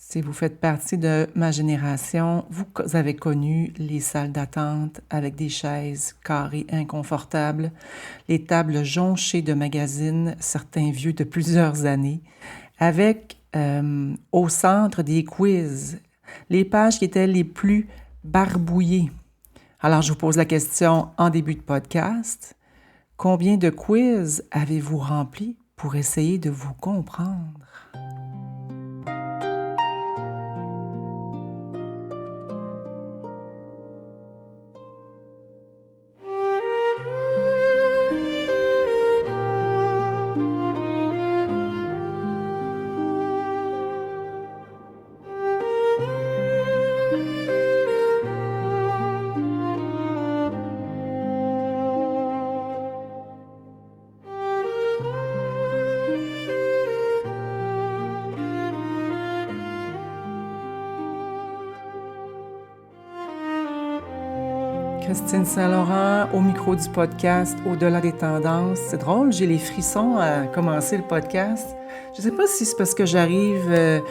Si vous faites partie de ma génération, vous avez connu les salles d'attente avec des chaises carrées inconfortables, les tables jonchées de magazines, certains vieux de plusieurs années, avec au centre des quiz, les pages qui étaient les plus barbouillées. Alors, je vous pose la question en début de podcast. Combien de quiz avez-vous remplis pour essayer de vous comprendre? Christine Saint-Laurent, au micro du podcast Au-delà des tendances. C'est drôle, j'ai les frissons à commencer le podcast. Je ne sais pas si c'est parce que j'arrive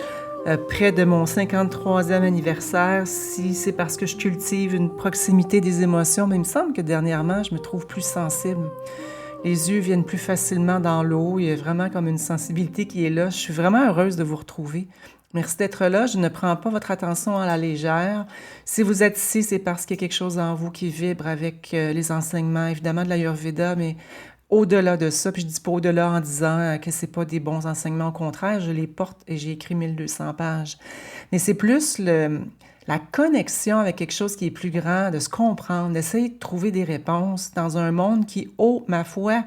près de mon 53e anniversaire, si c'est parce que je cultive une proximité des émotions, mais il me semble que dernièrement, je me trouve plus sensible. Les yeux viennent plus facilement dans l'eau, il y a vraiment comme une sensibilité qui est là. Je suis vraiment heureuse de vous retrouver. Merci d'être là. Je ne prends pas votre attention à la légère. Si vous êtes ici, c'est parce qu'il y a quelque chose en vous qui vibre avec les enseignements, évidemment, de l'Ayurveda, mais au-delà de ça, puis je dis pas au-delà en disant que c'est pas des bons enseignements, au contraire, je les porte et j'ai écrit 1200 pages. Mais c'est plus la connexion avec quelque chose qui est plus grand, de se comprendre, d'essayer de trouver des réponses dans un monde qui, oh, ma foi,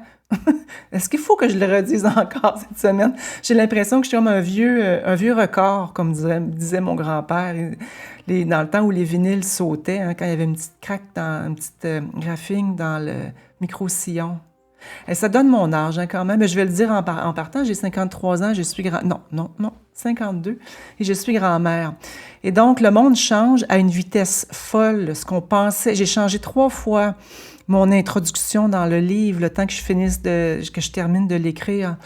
est-ce qu'il faut que je le redise encore cette semaine? J'ai l'impression que je suis comme un vieux record, comme disait mon grand-père, dans le temps où les vinyles sautaient, hein, quand il y avait une petite craque, une petite graphine dans le micro-sillon. Et ça donne mon âge hein, quand même, mais je vais le dire en partant, j'ai 53 ans, je suis non, 52, et je suis grand-mère. Et donc, le monde change à une vitesse folle. Ce qu'on pensait, j'ai changé 3 fois mon introduction dans le livre, le temps que que je termine de l'écrire,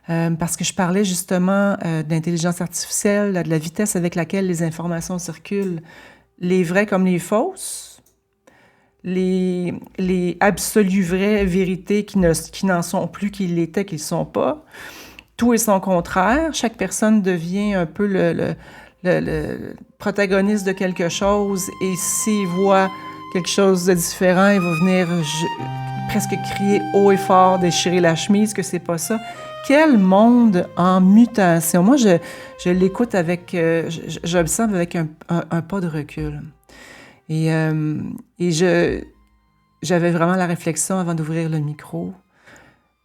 parce que je parlais justement d'intelligence artificielle, de la vitesse avec laquelle les informations circulent, les vraies comme les fausses, les absolues vraies vérités qui n'en sont plus, qui l'étaient, qui ne le sont pas. Tout est son contraire. Chaque personne devient un peu le protagoniste de quelque chose et s'il voit quelque chose de différent, il va venir presque crier haut et fort, déchirer la chemise, que c'est pas ça. Quel monde en mutation! Moi, je l'écoute avec... j'observe avec un pas de recul. Et j'avais vraiment la réflexion avant d'ouvrir le micro.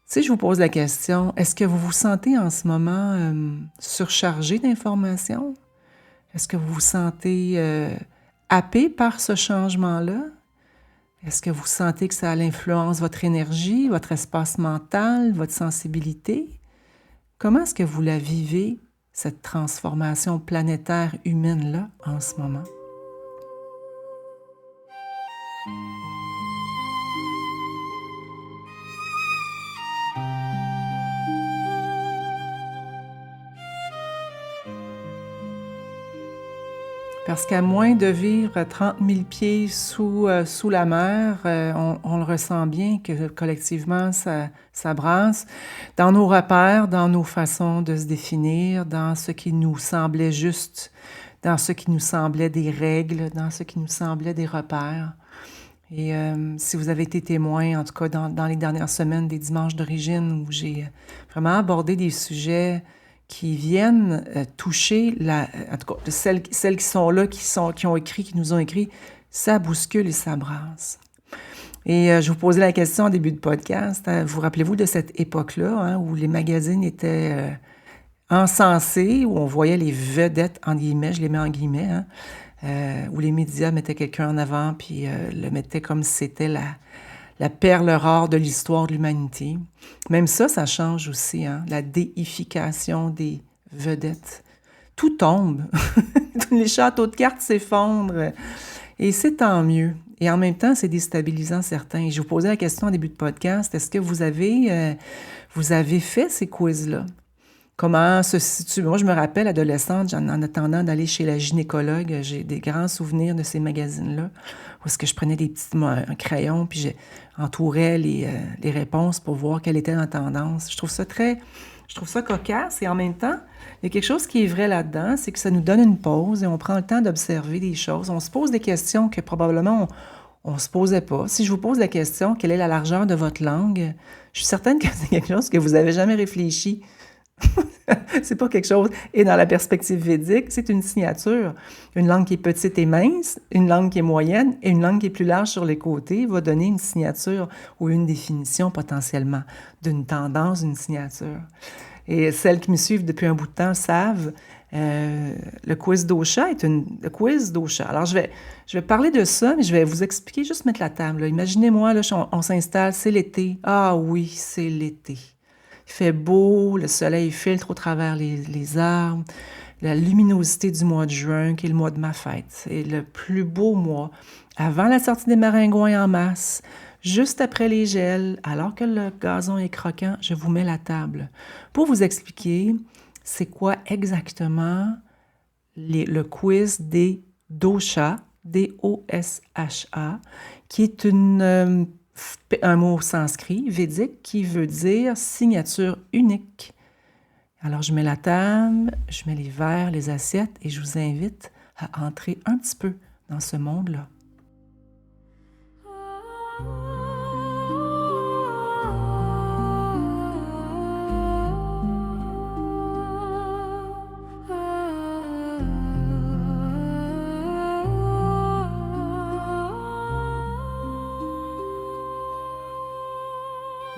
Si je vous pose la question, est-ce que vous vous sentez en ce moment surchargé d'informations? Est-ce que vous vous sentez happé par ce changement-là? Est-ce que vous sentez que ça influence votre énergie, votre espace mental, votre sensibilité? Comment est-ce que vous la vivez, cette transformation planétaire humaine-là, en ce moment? Parce qu'à moins de vivre 30 000 pieds sous la mer, on le ressent bien que collectivement, ça brasse dans nos repères, dans nos façons de se définir, dans ce qui nous semblait juste, dans ce qui nous semblait des règles, dans ce qui nous semblait des repères. Et si vous avez été témoin, en tout cas dans les dernières semaines des dimanches d'origine, où j'ai vraiment abordé des sujets qui viennent toucher, en tout cas celles qui sont là, qui ont écrit, qui nous ont écrit, ça bouscule et ça brasse. Et je vous posais la question en début de podcast, vous rappelez-vous de cette époque-là, hein, où les magazines étaient encensés, où on voyait les vedettes, en guillemets, je les mets en guillemets, hein, où les médias mettaient quelqu'un en avant, puis le mettaient comme si c'était la perle rare de l'histoire de l'humanité. Même ça change aussi, hein? La déification des vedettes. Tout tombe. Les châteaux de cartes s'effondrent. Et c'est tant mieux. Et en même temps, c'est déstabilisant certains. Et je vous posais la question au début de podcast, est-ce que vous avez fait ces quiz-là? comment se situe. Moi, je me rappelle, adolescente, en attendant d'aller chez la gynécologue, j'ai des grands souvenirs de ces magazines-là, où est-ce que je prenais des petits un crayon, puis j'entourais les réponses pour voir quelle était la tendance. Je trouve ça cocasse, et en même temps, il y a quelque chose qui est vrai là-dedans, c'est que ça nous donne une pause et on prend le temps d'observer des choses. On se pose des questions que probablement on ne se posait pas. Si je vous pose la question, quelle est la largeur de votre langue? Je suis certaine que c'est quelque chose que vous n'avez jamais réfléchi. C'est pas quelque chose. Et dans la perspective védique, c'est une signature. Une langue qui est petite et mince, une langue qui est moyenne et une langue qui est plus large sur les côtés va donner une signature ou une définition potentiellement d'une tendance, d'une signature. Et celles qui me suivent depuis un bout de temps savent, le quiz dosha le quiz dosha. Alors, je vais parler de ça, mais je vais vous expliquer, juste mettre la table. Là. Imaginez-moi, là, on s'installe, c'est l'été. Ah oui, c'est l'été. Il fait beau, le soleil filtre au travers les arbres, la luminosité du mois de juin, qui est le mois de ma fête. C'est le plus beau mois, avant la sortie des maringouins en masse, juste après les gels, alors que le gazon est croquant, je vous mets la table. Pour vous expliquer, c'est quoi exactement le quiz des doshas, D-O-S-H-A, qui est un mot sanskrit, védique, qui veut dire signature unique. Alors, je mets la table, je mets les verres, les assiettes, et je vous invite à entrer un petit peu dans ce monde-là.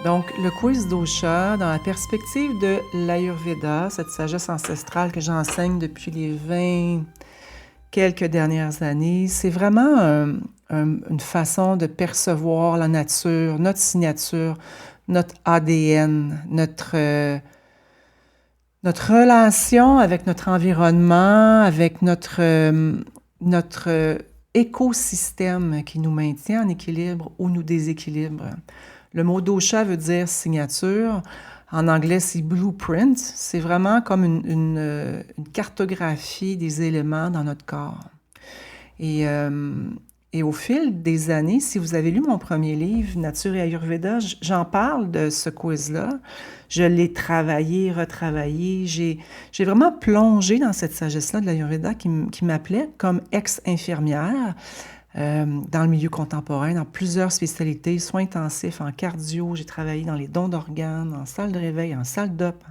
Donc, le quiz dosha, dans la perspective de l'Ayurveda, cette sagesse ancestrale que j'enseigne depuis les 20 quelques dernières années, c'est vraiment une façon de percevoir la nature, notre signature, notre ADN, notre relation avec notre environnement, avec notre écosystème qui nous maintient en équilibre ou nous déséquilibre. Le mot dosha veut dire signature. En anglais, c'est blueprint. C'est vraiment comme une cartographie des éléments dans notre corps. Et au fil des années, si vous avez lu mon premier livre, Nature et Ayurveda, j'en parle de ce quiz-là. Je l'ai travaillé, retravaillé. J'ai vraiment plongé dans cette sagesse-là de l'Ayurveda qui m'appelait comme ex-infirmière. Dans le milieu contemporain, dans plusieurs spécialités, soins intensifs, en cardio, j'ai travaillé dans les dons d'organes, en salle de réveil, en salle d'op.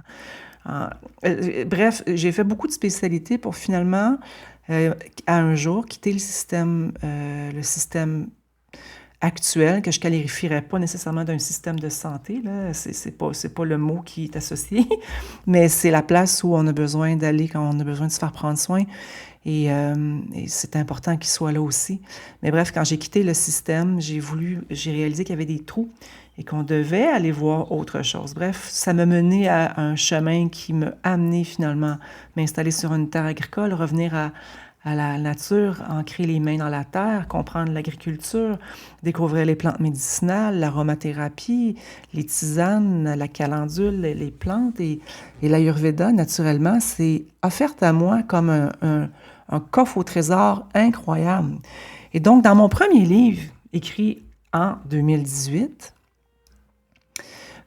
Bref, j'ai fait beaucoup de spécialités pour finalement, à un jour, quitter le système actuel, que je ne qualifierais pas nécessairement d'un système de santé, là. C'est pas le mot qui est associé, mais c'est la place où on a besoin d'aller quand on a besoin de se faire prendre soin. Et c'est important qu'il soit là aussi. Mais bref, quand j'ai quitté le système, j'ai réalisé qu'il y avait des trous et qu'on devait aller voir autre chose. Bref, ça m'a mené à un chemin qui m'a amené finalement à m'installer sur une terre agricole, revenir à la nature, ancrer les mains dans la terre, comprendre l'agriculture, découvrir les plantes médicinales, l'aromathérapie, les tisanes, la calendule, les plantes. Et l'Ayurveda, naturellement, c'est offerte à moi comme un coffre au trésor incroyable. Et donc, dans mon premier livre, écrit en 2018,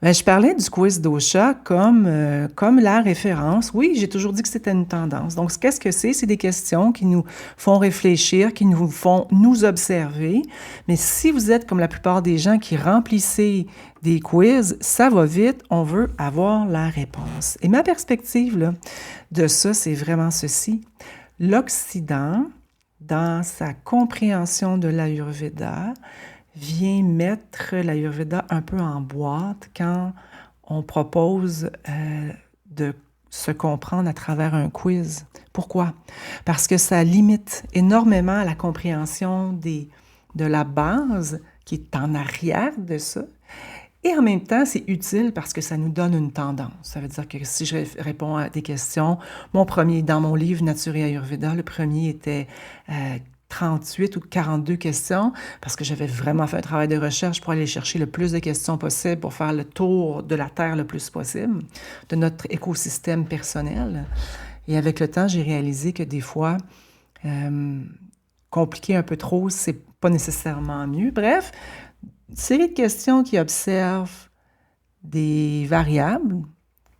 je parlais du quiz dosha comme la référence. Oui, j'ai toujours dit que c'était une tendance. Donc, qu'est-ce que c'est? C'est des questions qui nous font réfléchir, qui nous font nous observer. Mais si vous êtes comme la plupart des gens qui remplissez des quiz, ça va vite, on veut avoir la réponse. Et ma perspective là, de ça, c'est vraiment ceci. L'Occident, dans sa compréhension de l'Ayurveda, vient mettre l'Ayurveda un peu en boîte quand on propose de se comprendre à travers un quiz. Pourquoi? Parce que ça limite énormément la compréhension de la base qui est en arrière de ça. Et en même temps, c'est utile parce que ça nous donne une tendance. Ça veut dire que si je réponds à des questions, dans mon livre Nature et Ayurveda, le premier était 38 ou 42 questions parce que j'avais vraiment fait un travail de recherche pour aller chercher le plus de questions possible pour faire le tour de la Terre le plus possible, de notre écosystème personnel. Et avec le temps, j'ai réalisé que des fois, compliquer un peu trop, c'est pas nécessairement mieux. Bref, une série de questions qui observent des variables,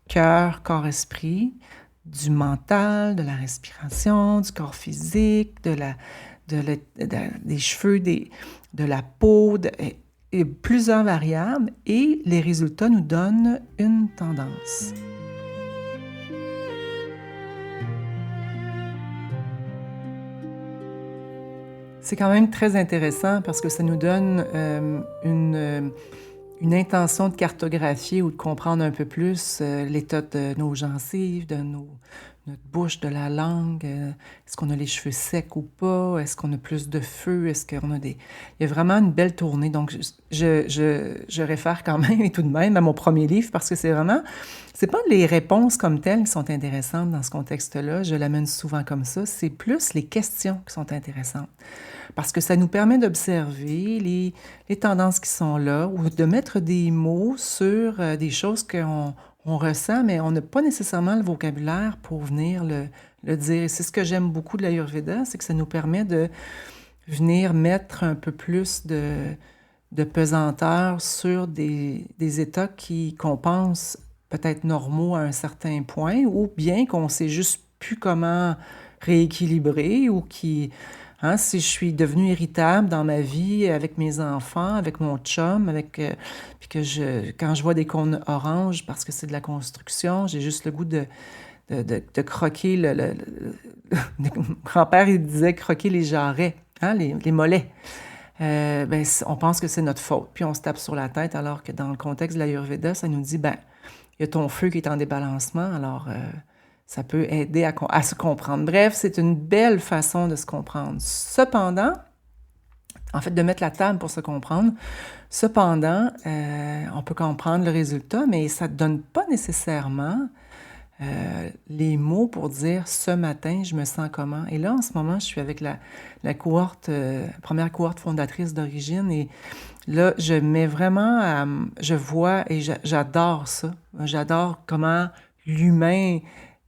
cœur, corps, esprit, du mental, de la respiration, du corps physique, des cheveux, de la peau, et plusieurs variables, et les résultats nous donnent une tendance. C'est quand même très intéressant parce que ça nous donne une intention de cartographier ou de comprendre un peu plus l'état de nos gencives, notre bouche, de la langue. Est-ce qu'on a les cheveux secs ou pas? Est-ce qu'on a plus de feu? Est-ce qu'on a des... Il y a vraiment une belle tournée. Donc, je réfère quand même et tout de même à mon premier livre parce que c'est vraiment... C'est pas les réponses comme telles qui sont intéressantes dans ce contexte-là. Je l'amène souvent comme ça. C'est plus les questions qui sont intéressantes. Parce que ça nous permet d'observer les tendances qui sont là ou de mettre des mots sur des choses qu'on ressent, mais on n'a pas nécessairement le vocabulaire pour venir le dire. Et c'est ce que j'aime beaucoup de l'Ayurveda, c'est que ça nous permet de venir mettre un peu plus de pesanteur sur des états qu'on pense peut-être normaux à un certain point, ou bien qu'on ne sait juste plus comment rééquilibrer, ou qui... Hein, si je suis devenue irritable dans ma vie avec mes enfants, avec mon chum, puis quand je vois des cônes oranges parce que c'est de la construction, j'ai juste le goût de croquer mon grand-père, il disait croquer les jarrets, hein, les mollets. On pense que c'est notre faute, puis on se tape sur la tête, alors que dans le contexte de l'Ayurveda, ça nous dit, il y a ton feu qui est en débalancement, alors... ça peut aider à se comprendre. Bref, c'est une belle façon de se comprendre. Cependant, en fait, de mettre la table pour se comprendre. Cependant, on peut comprendre le résultat, mais ça ne donne pas nécessairement les mots pour dire « ce matin, je me sens comment ». Et là, en ce moment, je suis avec la cohorte, première cohorte fondatrice d'Origine, et là, je mets vraiment, je vois et j'adore ça. J'adore comment l'humain...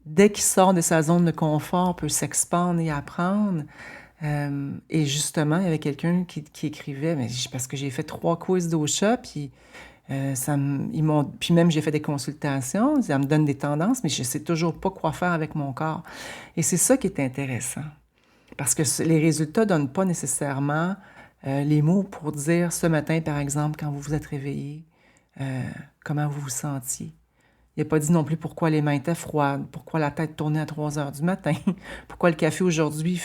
dès qu'il sort de sa zone de confort, peut s'expandre et apprendre. Et justement, il y avait quelqu'un qui écrivait, parce que j'ai fait 3 quiz d'Osha, puis puis même j'ai fait des consultations, ça me donne des tendances, mais je ne sais toujours pas quoi faire avec mon corps. Et c'est ça qui est intéressant, parce que les résultats ne donnent pas nécessairement les mots pour dire ce matin, par exemple, quand vous vous êtes réveillé, comment vous vous sentiez. Il n'a pas dit non plus pourquoi les mains étaient froides, pourquoi la tête tournait à 3 heures du matin, pourquoi le café aujourd'hui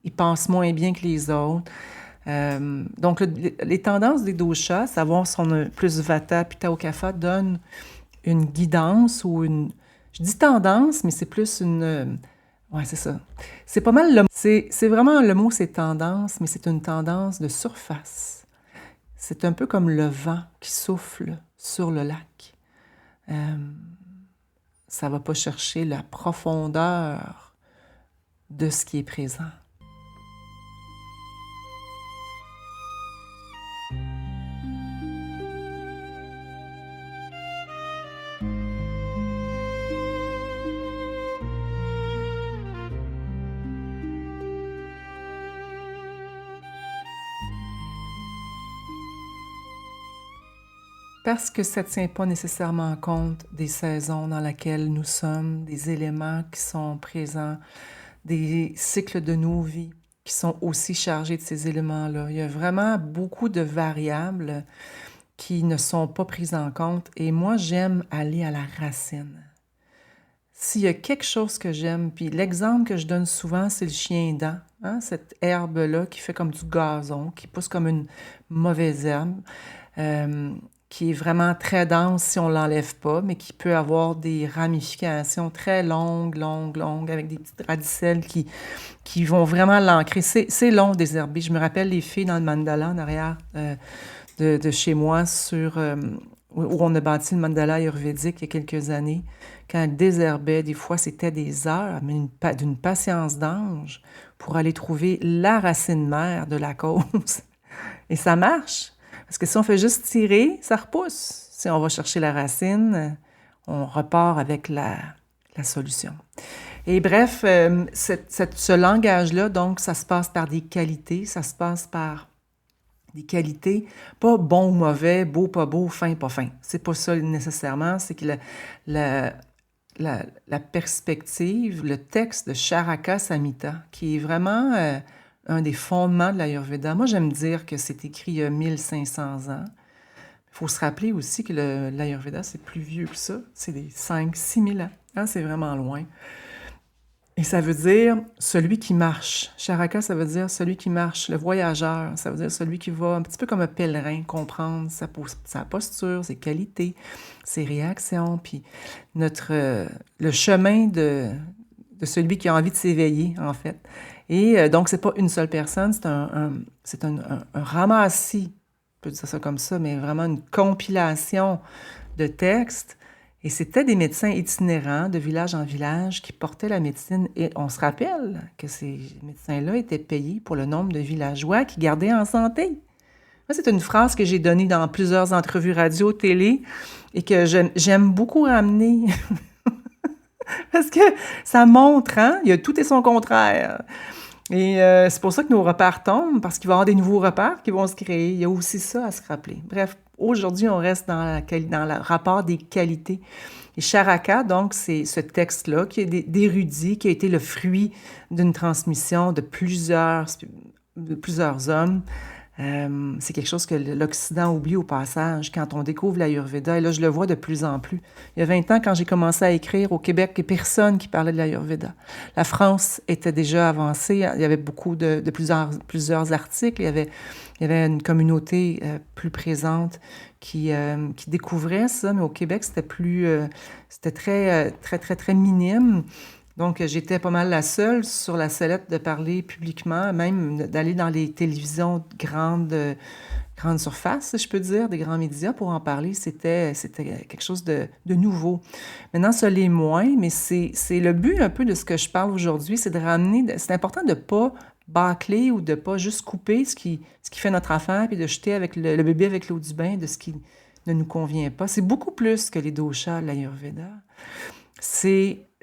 il passe moins bien que les autres. Donc, les tendances des doshas, savoir si on a plus vata, pitta ou kapha, donne une guidance ou une... Je dis tendance, mais c'est plus une... Ouais, c'est ça. C'est pas mal c'est vraiment le mot, c'est tendance, mais c'est une tendance de surface. C'est un peu comme le vent qui souffle sur le lac. Ça ne va pas chercher la profondeur de ce qui est présent. Parce que ça ne tient pas nécessairement compte des saisons dans lesquelles nous sommes, des éléments qui sont présents, des cycles de nos vies qui sont aussi chargés de ces éléments-là. Il y a vraiment beaucoup de variables qui ne sont pas prises en compte, et moi, j'aime aller à la racine. S'il y a quelque chose que j'aime, puis l'exemple que je donne souvent, c'est le chien-dent, hein, cette herbe-là qui fait comme du gazon, qui pousse comme une mauvaise herbe, qui est vraiment très dense si on ne l'enlève pas, mais qui peut avoir des ramifications très longues, avec des petites radicelles qui vont vraiment l'ancrer. C'est long, désherber. Je me rappelle les filles dans le mandala en arrière de chez moi sur où on a bâti le mandala ayurvédique il y a quelques années, quand elle désherbait, des fois c'était des heures, mais d'une patience d'ange pour aller trouver la racine mère de la cause. Et ça marche, parce que si on fait juste tirer, ça repousse. Si on va chercher la racine, on repart avec la solution. Et bref, ce langage-là, donc, ça se passe par des qualités, ça se passe par des qualités, pas bon ou mauvais, beau, pas beau, fin, pas fin. C'est pas ça nécessairement, c'est que la, la perspective, le texte de Charaka Samhita, qui est vraiment un des fondements de l'Ayurveda. Moi, j'aime dire que c'est écrit il y a 1500 ans. Il faut se rappeler aussi que l'Ayurveda, c'est plus vieux que ça. C'est des 5-6 000 ans. Hein, c'est vraiment loin. Et ça veut dire celui qui marche. Charaka, ça veut dire celui qui marche, le voyageur. Ça veut dire celui qui va un petit peu comme un pèlerin, comprendre sa posture, ses qualités, ses réactions, puis le chemin de celui qui a envie de s'éveiller, en fait. Et donc, c'est pas une seule personne, c'est un ramassis, on peut dire ça comme ça, mais vraiment une compilation de textes. Et c'était des médecins itinérants de village en village qui portaient la médecine. Et on se rappelle que ces médecins-là étaient payés pour le nombre de villageois qu'ils gardaient en santé. Moi, c'est une phrase que j'ai donnée dans plusieurs entrevues radio, télé, et que j'aime beaucoup ramener. Parce que ça montre, hein? Il y a tout et son contraire. Et c'est pour ça que nos repères tombent, parce qu'il va y avoir des nouveaux repères qui vont se créer. Il y a aussi ça à se rappeler. Bref, aujourd'hui, on reste dans le rapport des qualités. Et Charaka, donc, c'est ce texte-là qui est d'érudit, qui a été le fruit d'une transmission de plusieurs hommes. C'est quelque chose que l'Occident oublie au passage quand on découvre l'Ayurveda. Et là, je le vois de plus en plus. Il y a 20 ans, quand j'ai commencé à écrire, au Québec, il n'y a personne qui parlait de l'Ayurveda. La France était déjà avancée. Il y avait beaucoup de plusieurs articles. Il y avait une communauté plus présente qui découvrait ça. Mais au Québec, c'était très minime. Donc, j'étais pas mal la seule sur la sellette de parler publiquement, même d'aller dans les télévisions de grande surface, si je peux dire, des grands médias pour en parler. C'était quelque chose de nouveau. Maintenant, ça l'est moins, mais c'est le but un peu de ce que je parle aujourd'hui, c'est de ramener... C'est important de ne pas bâcler ou de ne pas juste couper ce qui fait notre affaire puis de jeter avec le bébé avec l'eau du bain de ce qui ne nous convient pas. C'est beaucoup plus que les doshas de l'Ayurveda.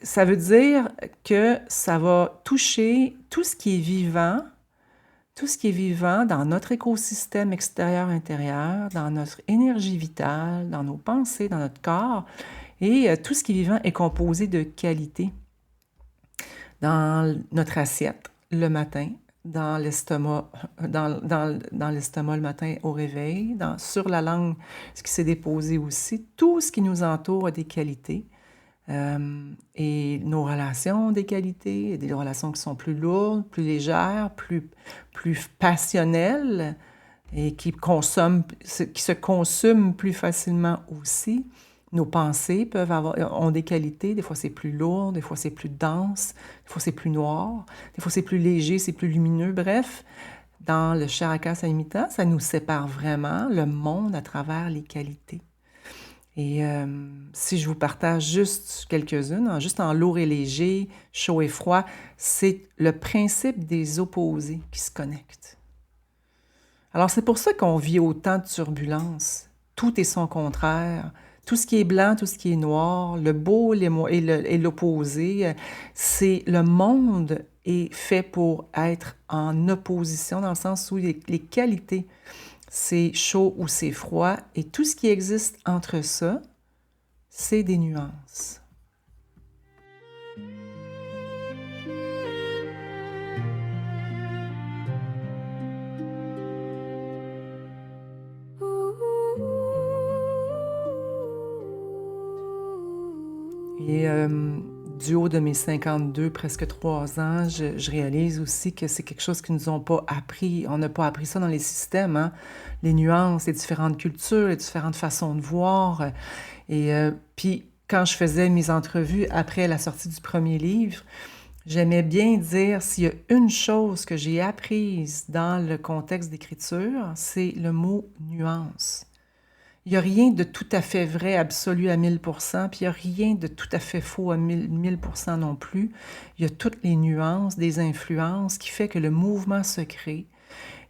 Ça veut dire que ça va toucher tout ce qui est vivant dans notre écosystème extérieur-intérieur, dans notre énergie vitale, dans nos pensées, dans notre corps. Et tout ce qui est vivant est composé de qualités. Dans notre assiette, le matin, dans l'estomac, dans l'estomac le matin au réveil, sur la langue, ce qui s'est déposé aussi, tout ce qui nous entoure a des qualités. Et nos relations ont des qualités, des relations qui sont plus lourdes, plus légères, plus passionnelles et qui se consomment plus facilement aussi. Nos pensées ont des qualités, des fois c'est plus lourd, des fois c'est plus dense, des fois c'est plus noir, des fois c'est plus léger, c'est plus lumineux. Bref, dans le Charaka Samhita, ça nous sépare vraiment le monde à travers les qualités. Et si je vous partage juste quelques-unes, juste en lourd et léger, chaud et froid, c'est le principe des opposés qui se connectent. Alors c'est pour ça qu'on vit autant de turbulences. Tout est son contraire. Tout ce qui est blanc, tout ce qui est noir, le beau et l'opposé, c'est le monde est fait pour être en opposition dans le sens où les qualités, c'est chaud ou c'est froid, et tout ce qui existe entre ça, c'est des nuances. Et du haut de mes 52, presque 3 ans, je réalise aussi que c'est quelque chose qu'ils nous ont pas appris. On n'a pas appris ça dans les systèmes, hein? Les nuances, les différentes cultures, les différentes façons de voir. Et puis, quand je faisais mes entrevues après la sortie du premier livre, j'aimais bien dire s'il y a une chose que j'ai apprise dans le contexte d'écriture, c'est le mot nuance. Il n'y a rien de tout à fait vrai, absolu à 1000%, puis il n'y a rien de tout à fait faux à 1000% non plus. Il y a toutes les nuances, des influences qui fait que le mouvement se crée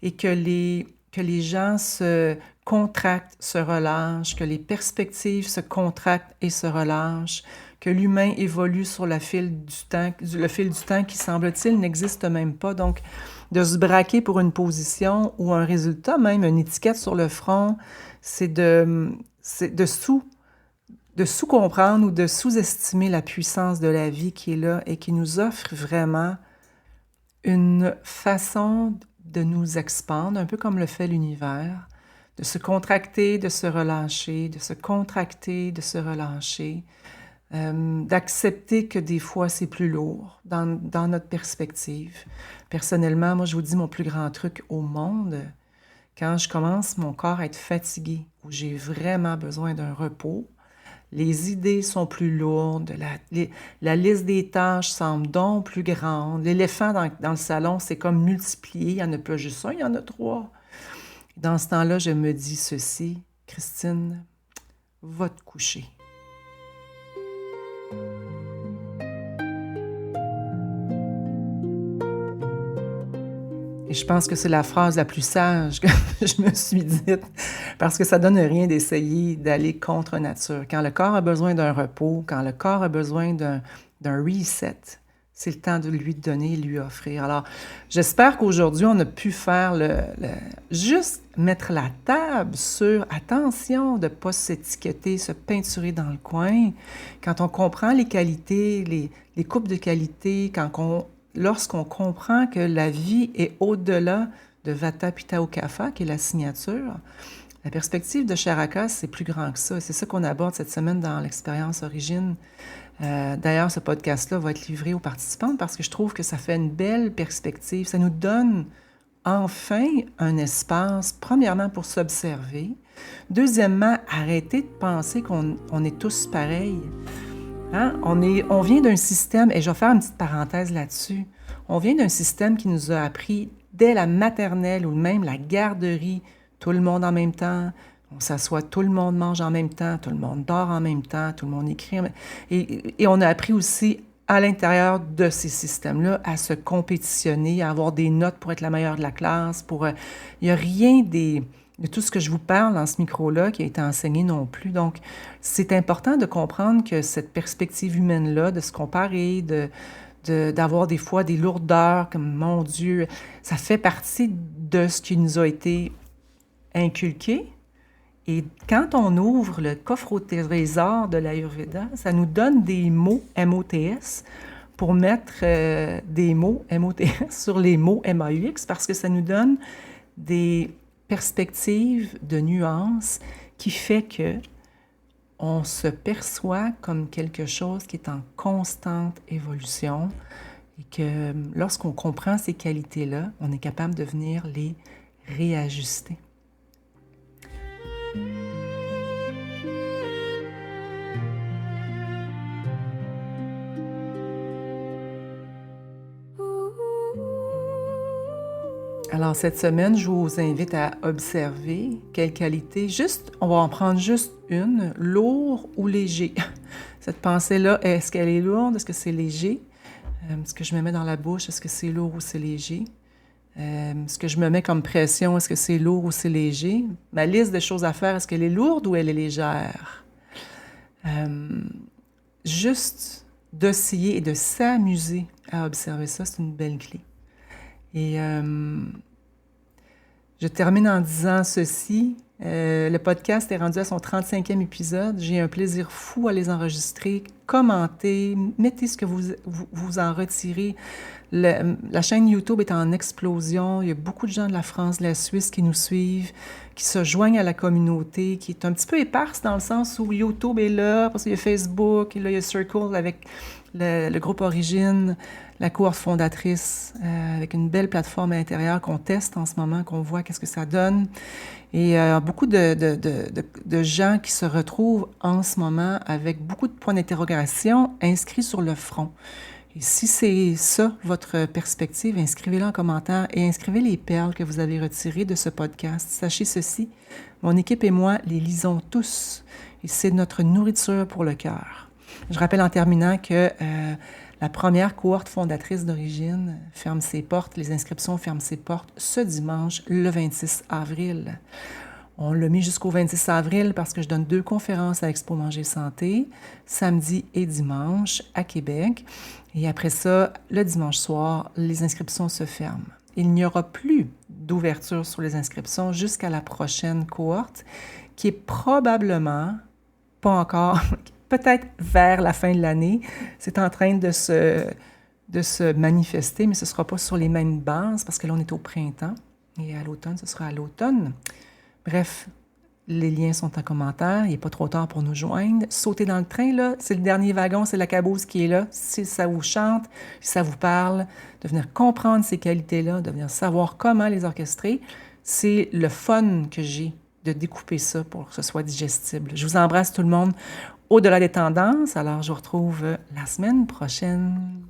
et que les gens se contractent, se relâchent, que les perspectives se contractent et se relâchent, que l'humain évolue sur le fil du temps qui, semble-t-il, n'existe même pas. Donc, de se braquer pour une position ou un résultat, même une étiquette sur le front, c'est de sous-comprendre ou de sous-estimer la puissance de la vie qui est là et qui nous offre vraiment une façon de nous expandre, un peu comme le fait l'univers, de se contracter, de se relâcher, de se contracter, de se relâcher, d'accepter que des fois c'est plus lourd dans notre perspective. Personnellement, moi je vous dis mon plus grand truc au monde, quand je commence mon corps à être fatigué, où j'ai vraiment besoin d'un repos, les idées sont plus lourdes, la liste des tâches semble donc plus grande. L'éléphant dans le salon, c'est comme multiplié. Il n'y en a pas juste un, il y en a trois. Dans ce temps-là, je me dis ceci, Christine, va te coucher. Et je pense que c'est la phrase la plus sage que je me suis dite, parce que ça donne rien d'essayer d'aller contre nature. Quand le corps a besoin d'un repos, quand le corps a besoin d'un reset, c'est le temps de lui donner et lui offrir. Alors, j'espère qu'aujourd'hui, on a pu faire juste mettre la table sur attention de ne pas s'étiqueter, se peinturer dans le coin. Quand on comprend les qualités, les coupes de qualité, lorsqu'on comprend que la vie est au-delà de Vata Pitta Kapha, qui est la signature, la perspective de Charakas, c'est plus grand que ça. C'est ça qu'on aborde cette semaine dans l'expérience Origine. D'ailleurs, ce podcast-là va être livré aux participants parce que je trouve que ça fait une belle perspective. Ça nous donne enfin un espace, premièrement, pour s'observer. Deuxièmement, arrêter de penser qu'on est tous pareils. Hein? On vient d'un système, et je vais faire une petite parenthèse là-dessus, on vient d'un système qui nous a appris dès la maternelle ou même la garderie, tout le monde en même temps, on s'assoit, tout le monde mange en même temps, tout le monde dort en même temps, tout le monde écrit. Et on a appris aussi à l'intérieur de ces systèmes-là à se compétitionner, à avoir des notes pour être la meilleure de la classe. Il n'y a rien de tout ce que je vous parle dans ce micro-là qui a été enseigné non plus. Donc, c'est important de comprendre que cette perspective humaine-là, de se comparer, d'avoir des fois des lourdeurs, comme mon Dieu, ça fait partie de ce qui nous a été inculqué. Et quand on ouvre le coffre au trésor de l'Ayurveda, ça nous donne des mots MOTS pour mettre des mots MOTS sur les mots MAUX parce que ça nous donne des perspectives de nuances qui fait que on se perçoit comme quelque chose qui est en constante évolution et que lorsqu'on comprend ces qualités-là, on est capable de venir les réajuster. Alors, cette semaine, je vous invite à observer quelle qualité, on va en prendre juste une, lourd ou léger. Cette pensée-là, est-ce qu'elle est lourde? Est-ce que c'est léger? Ce que je me mets dans la bouche, est-ce que c'est lourd ou c'est léger? Ce que je me mets comme pression, est-ce que c'est lourd ou c'est léger? Ma liste de choses à faire, est-ce qu'elle est lourde ou elle est légère? Juste d'essayer et de s'amuser à observer ça, c'est une belle clé. Et je termine en disant ceci. Le podcast est rendu à son 35e épisode. J'ai un plaisir fou à les enregistrer. Commentez, mettez ce que vous en retirez. La chaîne YouTube est en explosion. Il y a beaucoup de gens de la France, de la Suisse qui nous suivent, qui se joignent à la communauté, qui est un petit peu éparse dans le sens où YouTube est là, parce qu'il y a Facebook, et là, il y a Circle avec le groupe Origine, la cohorte fondatrice, avec une belle plateforme à l'intérieur qu'on teste en ce moment, qu'on voit qu'est-ce que ça donne. Et beaucoup de gens qui se retrouvent en ce moment avec beaucoup de points d'interrogation inscrits sur le front. Et si c'est ça, votre perspective, inscrivez-le en commentaire et inscrivez les perles que vous avez retirées de ce podcast. Sachez ceci, mon équipe et moi les lisons tous et c'est notre nourriture pour le cœur. Je rappelle en terminant que la première cohorte fondatrice d'Origine ferme ses portes, les inscriptions ferment ses portes ce dimanche, le 26 avril. On l'a mis jusqu'au 26 avril parce que je donne 2 conférences à Expo Manger Santé, samedi et dimanche à Québec. Et après ça, le dimanche soir, les inscriptions se ferment. Il n'y aura plus d'ouverture sur les inscriptions jusqu'à la prochaine cohorte, qui est probablement, pas encore, peut-être vers la fin de l'année. C'est en train de se manifester, mais ce ne sera pas sur les mêmes bases parce que là, on est au printemps. Et à l'automne, ce sera à l'automne. Bref, les liens sont en commentaire. Il n'est pas trop tard pour nous joindre. Sautez dans le train, là. C'est le dernier wagon, c'est la caboose qui est là. Si ça vous chante, si ça vous parle, de venir comprendre ces qualités-là, de venir savoir comment les orchestrer, c'est le fun que j'ai de découper ça pour que ce soit digestible. Je vous embrasse tout le monde au-delà des tendances. Alors, je vous retrouve la semaine prochaine.